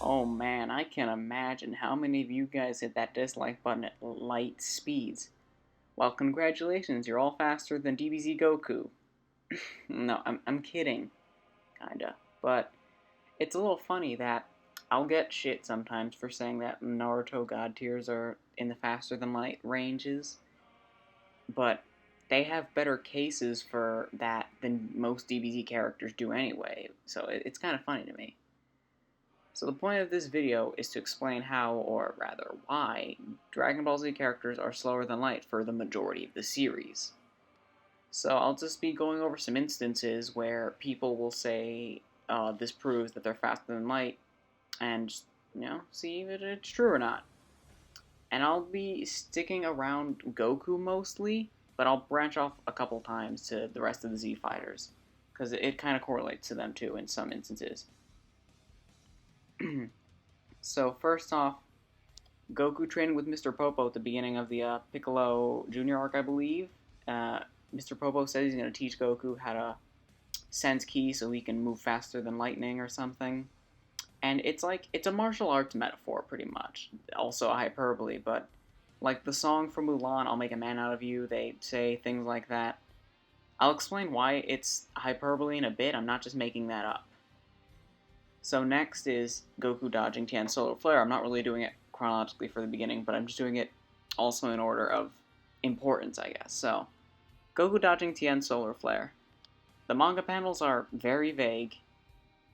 Oh man, I can imagine how many of you guys hit that dislike button at light speeds. Well, congratulations, you're all faster than DBZ Goku. No, I'm kidding, kinda. But it's a little funny that I'll get shit sometimes for saying that Naruto God tiers are in the faster than light ranges, but they have better cases for that than most DBZ characters do anyway, so it's kind of funny to me. So the point of this video is to explain how, or rather why, Dragon Ball Z characters are slower than light for the majority of the series. So I'll just be going over some instances where people will say this proves that they're faster than light, and see if it's true or not. And I'll be sticking around Goku mostly, but I'll branch off a couple times to the rest of the Z fighters, because it kind of correlates to them too in some instances. So first off, Goku training with Mr. Popo at the beginning of the Piccolo Jr. arc, I believe. Mr. Popo says he's going to teach Goku how to sense ki so he can move faster than lightning or something. And it's a martial arts metaphor, pretty much. Also a hyperbole, but like the song from Mulan, I'll make a man out of you, they say things like that. I'll explain why it's hyperbole in a bit, I'm not just making that up. So next is Goku dodging Tien's solar flare. I'm not really doing it chronologically for the beginning, but I'm just doing it also in order of importance, I guess. So, Goku dodging Tien's solar flare. The manga panels are very vague.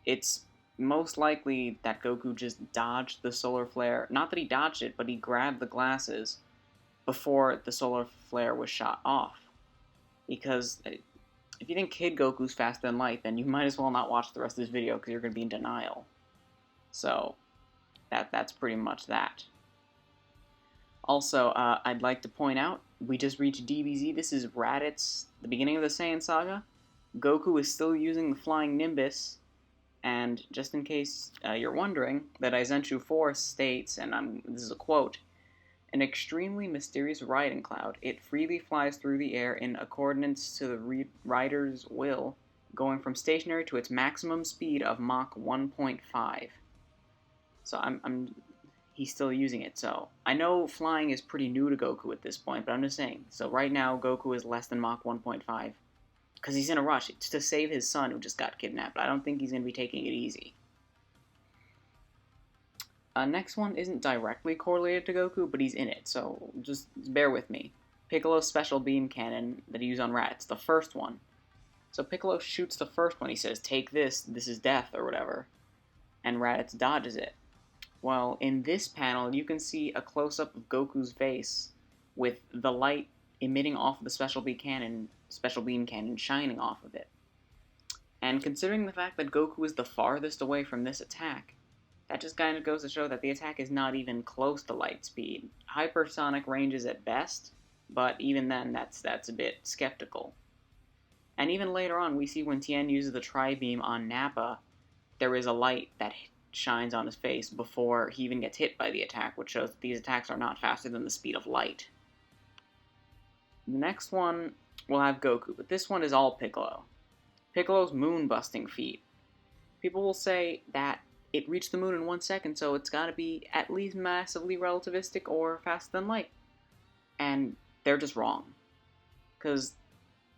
It's most likely that Goku just dodged the solar flare. Not that he dodged it, but he grabbed the glasses before the solar flare was shot off. Because if you think Kid Goku's faster than light, then you might as well not watch the rest of this video because you're going to be in denial. So, that's pretty much that. Also, I'd like to point out, we just reached DBZ. This is Raditz, the beginning of the Saiyan Saga. Goku is still using the Flying Nimbus, and just in case you're wondering, the Daizenshu 4 states, and this is a quote, "An extremely mysterious riding cloud. It freely flies through the air in accordance to the rider's will, going from stationary to its maximum speed of Mach 1.5. So he's still using it. So I know flying is pretty new to Goku at this point, but I'm just saying. So right now, Goku is less than Mach 1.5 because he's in a rush. It's to save his son who just got kidnapped. I don't think he's going to be taking it easy. Next one isn't directly correlated to Goku, but he's in it, so just bear with me. Piccolo's special beam cannon that he used on Raditz, the first one. So Piccolo shoots the first one, he says, "Take this is death," or whatever, and Raditz dodges it. Well, in this panel, you can see a close-up of Goku's face with the light emitting off of the special beam cannon shining off of it. And considering the fact that Goku is the farthest away from this attack, that just kind of goes to show that the attack is not even close to light speed. Hypersonic ranges at best, but even then, that's a bit skeptical. And even later on, we see when Tien uses the Tri-Beam on Nappa, there is a light that shines on his face before he even gets hit by the attack, which shows that these attacks are not faster than the speed of light. The next one will have Goku, but this one is all Piccolo. Piccolo's moon-busting feat. People will say that it reached the moon in 1 second, so it's gotta be at least massively relativistic or faster than light. And they're just wrong. Because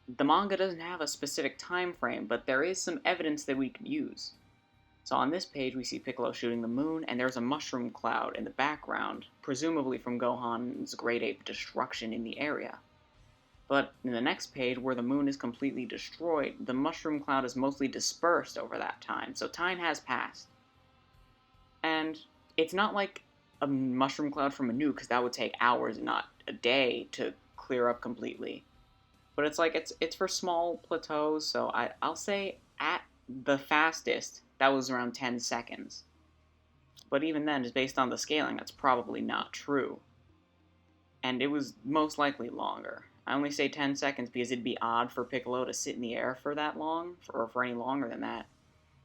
the manga doesn't have a specific time frame, but there is some evidence that we can use. So on this page, we see Piccolo shooting the moon, and there's a mushroom cloud in the background, presumably from Gohan's Great Ape destruction in the area. But in the next page, where the moon is completely destroyed, the mushroom cloud is mostly dispersed over that time, so time has passed. And it's not like a mushroom cloud from a nuke, because that would take hours and not a day to clear up completely. But it's for small plateaus, so I'll say at the fastest, that was around 10 seconds. But even then, just based on the scaling, that's probably not true. And it was most likely longer. I only say 10 seconds because it'd be odd for Piccolo to sit in the air for that long, or for any longer than that.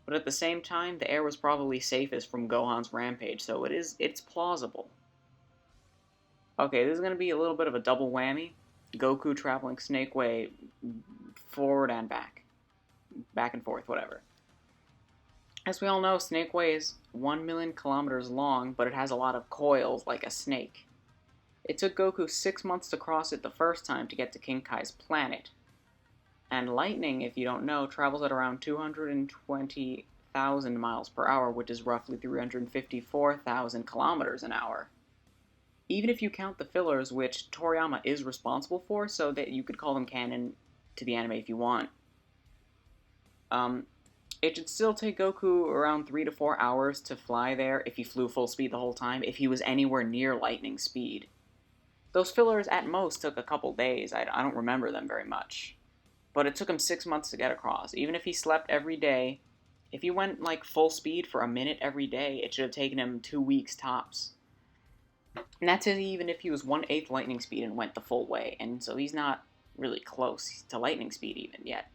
But at the same time, the air was probably safest from Gohan's rampage, so it's plausible. Okay, this is going to be a little bit of a double whammy. Goku traveling Snake Way forward and back. Back and forth, whatever. As we all know, Snake Way is 1 million kilometers long, but it has a lot of coils like a snake. It took Goku 6 months to cross it the first time to get to King Kai's planet. And lightning, if you don't know, travels at around 220,000 miles per hour, which is roughly 354,000 kilometers an hour. Even if you count the fillers, which Toriyama is responsible for, so that you could call them canon to the anime if you want. It should still take Goku around 3 to 4 hours to fly there if he flew full speed the whole time, if he was anywhere near lightning speed. Those fillers at most took a couple days. I don't remember them very much. But it took him 6 months to get across. Even if he slept every day, if he went like full speed for a minute every day, it should have taken him 2 weeks tops. And that's even if he was 1/8 lightning speed and went the full way, and so he's not really close to lightning speed even yet.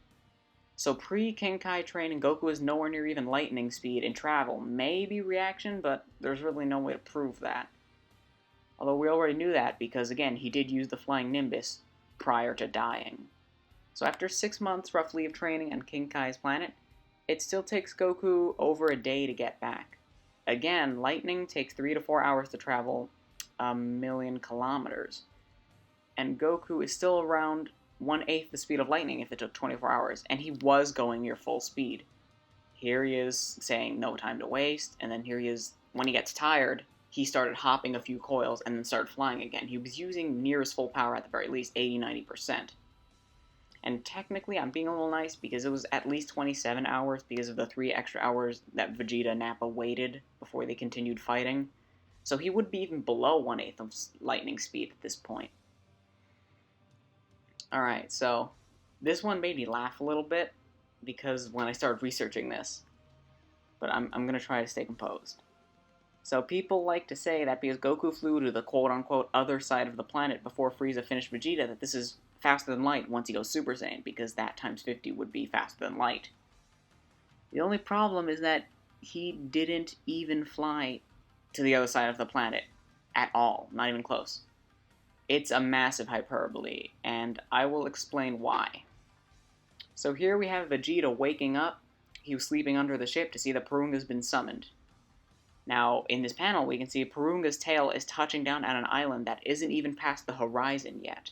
So pre-King Kai training, Goku is nowhere near even lightning speed in travel. Maybe reaction, but there's really no way to prove that. Although we already knew that because, again, he did use the Flying Nimbus prior to dying. So after 6 months, roughly, of training on King Kai's planet, it still takes Goku over a day to get back. Again, lightning takes 3 to 4 hours to travel 1 million kilometers. And Goku is still around 1/8 the speed of lightning if it took 24 hours, and he was going near full speed. Here he is saying no time to waste, and then here he is, when he gets tired, he started hopping a few coils and then started flying again. He was using near his full power at the very least, 80-90%. And technically, I'm being a little nice because it was at least 27 hours because of the 3 extra hours that Vegeta and Nappa waited before they continued fighting. So he would be even below 1/8 of lightning speed at this point. Alright, so this one made me laugh a little bit because when I started researching this, but I'm going to try to stay composed. So people like to say that because Goku flew to the quote-unquote other side of the planet before Frieza finished Vegeta, that this is faster than light once he goes Super Saiyan, because that times 50 would be faster than light. The only problem is that he didn't even fly to the other side of the planet at all, not even close. It's a massive hyperbole, and I will explain why. So here we have Vegeta waking up. He was sleeping under the ship to see that Porunga's been summoned. Now, in this panel, we can see Porunga's tail is touching down at an island that isn't even past the horizon yet.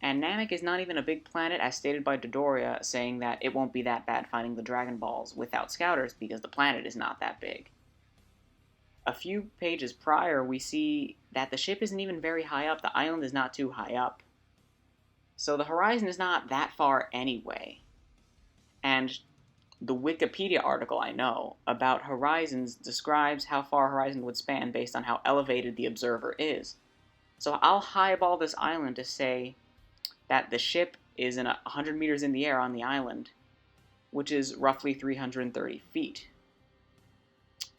And Namek is not even a big planet, as stated by Dodoria, saying that it won't be that bad finding the Dragon Balls without scouters because the planet is not that big. A few pages prior, we see that the ship isn't even very high up. The island is not too high up. So the horizon is not that far anyway. And the Wikipedia article I know about horizons describes how far a horizon would span based on how elevated the observer is. So I'll highball this island to say that the ship is 100 meters in the air on the island, which is roughly 330 feet.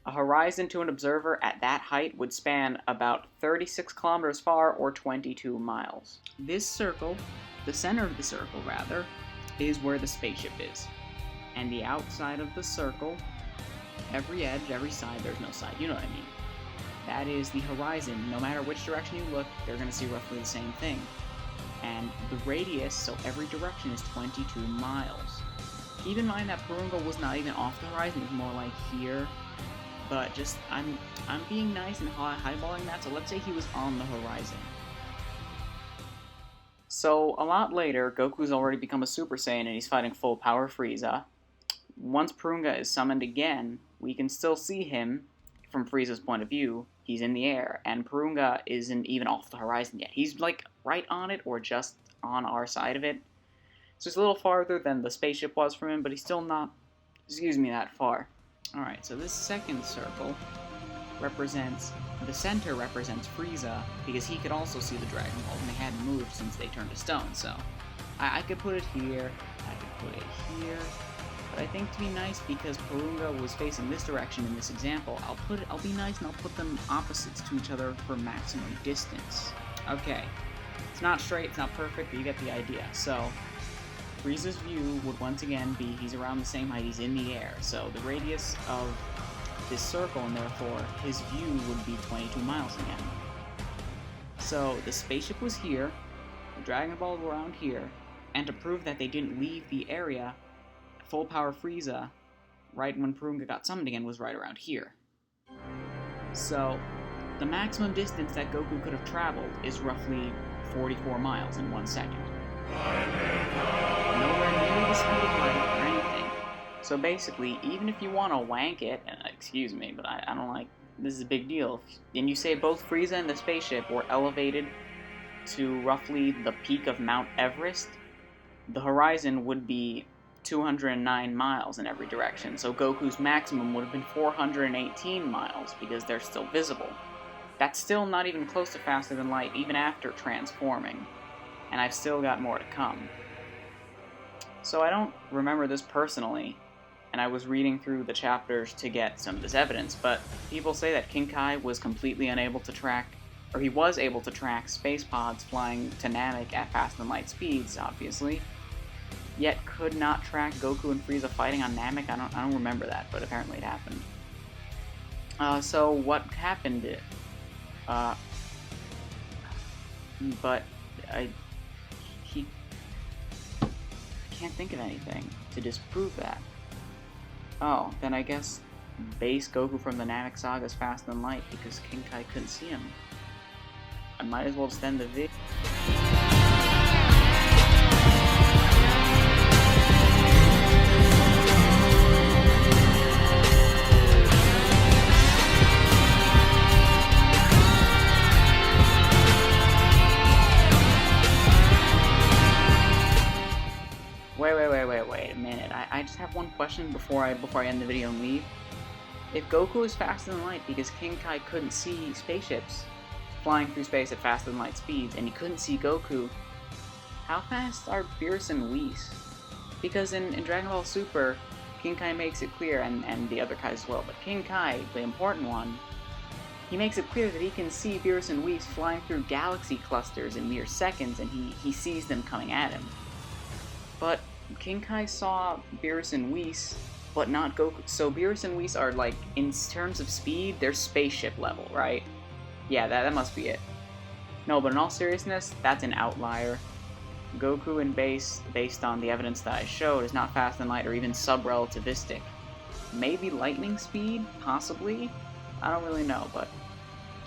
A horizon to an observer at that height would span about 36 kilometers far, or 22 miles. This circle, the center of the circle rather, is where the spaceship is. And the outside of the circle, every edge, every side, there's no side, you know what I mean. That is the horizon. No matter which direction you look, they're going to see roughly the same thing. And the radius, so every direction, is 22 miles. Keep in mind that Porunga was not even off the horizon, it was more like here. But just, I'm being nice and highballing that, so let's say he was on the horizon. So, a lot later, Goku's already become a Super Saiyan and he's fighting full power Frieza. Once Porunga is summoned again, we can still see him from Frieza's point of view. He's in the air, and Porunga isn't even off the horizon yet. He's like right on it, or just on our side of it. So it's a little farther than the spaceship was from him, but he's still not, that far. Alright, so this second circle represents, the center represents Frieza, because he could also see the Dragon Balls, and they hadn't moved since they turned to stone, so I could put it here, I could put it here, but I think to be nice, because Porunga was facing this direction in this example, I'll be nice and I'll put them opposites to each other for maximum distance. Okay, It's not straight, it's not perfect, but you get the idea. So, Frieza's view would once again be he's around the same height, he's in the air. So the radius of this circle, and therefore his view would be 22 miles again. So the spaceship was here, the Dragon Balls were around here, and to prove that they didn't leave the area, full power Frieza, right when Purunga got summoned again, was right around here. So the maximum distance that Goku could have traveled is roughly 44 miles in 1 second. Nowhere near the speed of light or anything. So basically, even if you want to wank it, and excuse me, but I don't like, this is a big deal, and you say both Frieza and the spaceship were elevated to roughly the peak of Mount Everest, the horizon would be 209 miles in every direction, so Goku's maximum would have been 418 miles, because they're still visible. That's still not even close to faster than light, even after transforming, and I've still got more to come. So I don't remember this personally, and I was reading through the chapters to get some of this evidence, but people say that King Kai was completely unable to track, or he was able to track space pods flying to Namek at faster than light speeds, obviously, yet could not track Goku and Frieza fighting on Namek. I don't remember that, but apparently it happened. So what happened? He can't think of anything to disprove that. Oh, then I guess base Goku from the Namek Saga is faster than light because King Kai couldn't see him. I might as well just end the video. Wait a minute. I just have one question before I end the video and leave. If Goku is faster than light because King Kai couldn't see spaceships flying through space at faster than light speeds, and he couldn't see Goku, how fast are Beerus and Whis? Because in Dragon Ball Super, King Kai makes it clear, and the other Kais as well, but King Kai, the important one, he makes it clear that he can see Beerus and Whis flying through galaxy clusters in mere seconds, and he sees them coming at him. But King Kai saw Beerus and Whis, but not Goku. So Beerus and Whis are, like, in terms of speed, they're spaceship level, right? Yeah, that must be it. No, but in all seriousness, that's an outlier. Goku and based on the evidence that I showed, is not faster than light or even sub-relativistic. Maybe lightning speed? Possibly? I don't really know, but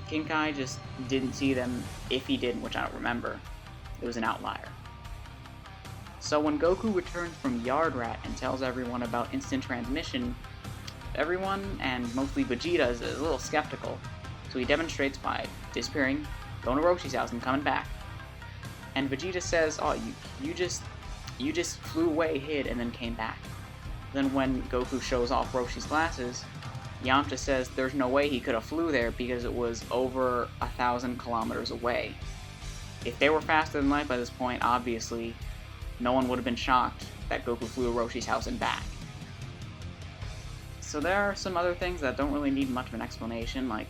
King Kai just didn't see them, if he did, which I don't remember. It was an outlier. So when Goku returns from Yard Rat and tells everyone about instant transmission, everyone, and mostly Vegeta, is a little skeptical. So he demonstrates by disappearing, going to Roshi's house, and coming back. And Vegeta says, "Oh, you just flew away, hid, and then came back." Then when Goku shows off Roshi's glasses, Yamcha says there's no way he could have flew there because it was over 1,000 kilometers away. If they were faster than light by this point, obviously, no one would have been shocked that Goku flew to Roshi's house and back. So there are some other things that don't really need much of an explanation, like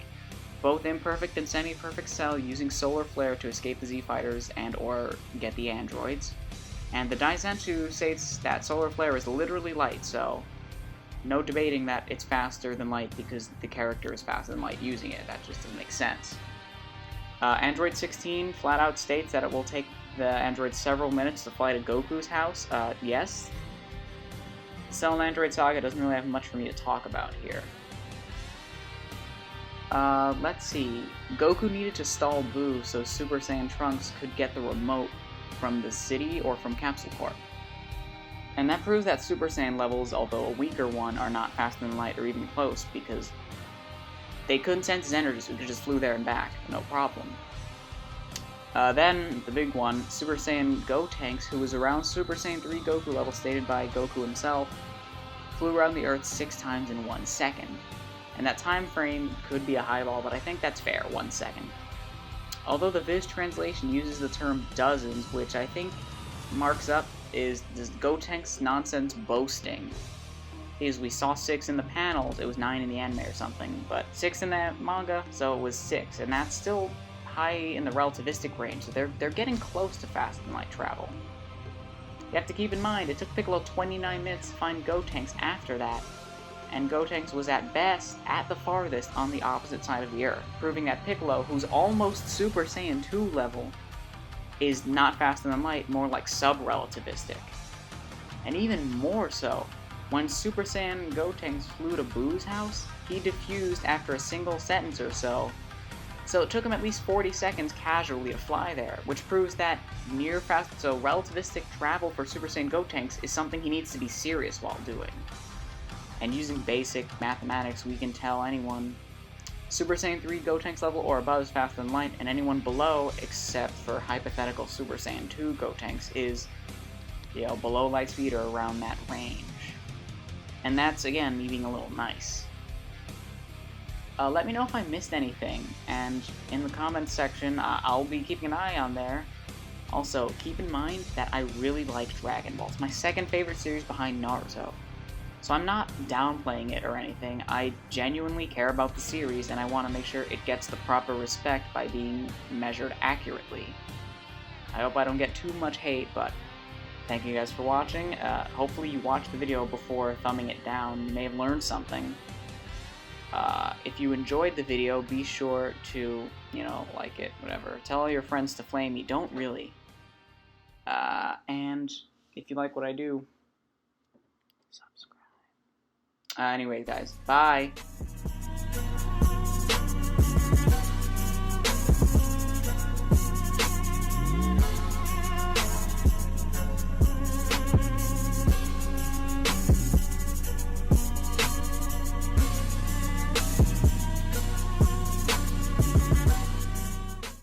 both imperfect and semi-perfect Cell using solar flare to escape the Z-Fighters and or get the androids. And the Daisenshu states that solar flare is literally light, so no debating that it's faster than light because the character is faster than light using it. That just doesn't make sense. Android 16 flat out states that it will take the android several minutes to fly to Goku's house. Yes. Cell and Android Saga doesn't really have much for me to talk about here. Let's see. Goku needed to stall Buu so Super Saiyan Trunks could get the remote from the city or from Capsule Corp. And that proves that Super Saiyan levels, although a weaker one, are not faster than light or even close, because they couldn't sense his energy, so he just flew there and back, no problem. Then, the big one, Super Saiyan Gotenks, who was around Super Saiyan 3 Goku level stated by Goku himself, flew around the Earth 6 times in 1 second. And that time frame could be a highball, but I think that's fair, 1 second. Although the Viz translation uses the term dozens, which I think marks up is this Gotenks nonsense boasting. Because we saw 6 in the panels, it was 9 in the anime or something, but 6 in the manga, so it was 6, and that's still high in the relativistic range, so they're getting close to faster than light travel. You have to keep in mind, it took Piccolo 29 minutes to find Gotenks after that, and Gotenks was at best at the farthest on the opposite side of the Earth, proving that Piccolo, who's almost Super Saiyan 2 level, is not faster than light, more like sub-relativistic. And even more so, when Super Saiyan Gotenks flew to Boo's house, he defused after a single sentence or so it took him at least 40 seconds casually to fly there, which proves that relativistic travel for Super Saiyan Gotenks is something he needs to be serious while doing. And using basic mathematics, we can tell anyone Super Saiyan 3 Gotenks level or above is faster than light, and anyone below, except for hypothetical Super Saiyan 2 Gotenks, is, below light speed or around that range. And that's, again, me being a little nice. Let me know if I missed anything, and in the comments section, I'll be keeping an eye on there. Also, keep in mind that I really like Dragon Ball. It's my second favorite series behind Naruto. So I'm not downplaying it or anything. I genuinely care about the series, and I want to make sure it gets the proper respect by being measured accurately. I hope I don't get too much hate, but thank you guys for watching. Hopefully you watched the video before thumbing it down. You may have learned something. If you enjoyed the video, be sure to, like it, whatever. Tell all your friends to flame me. Don't really. And if you like what I do, subscribe. Anyway, guys, bye!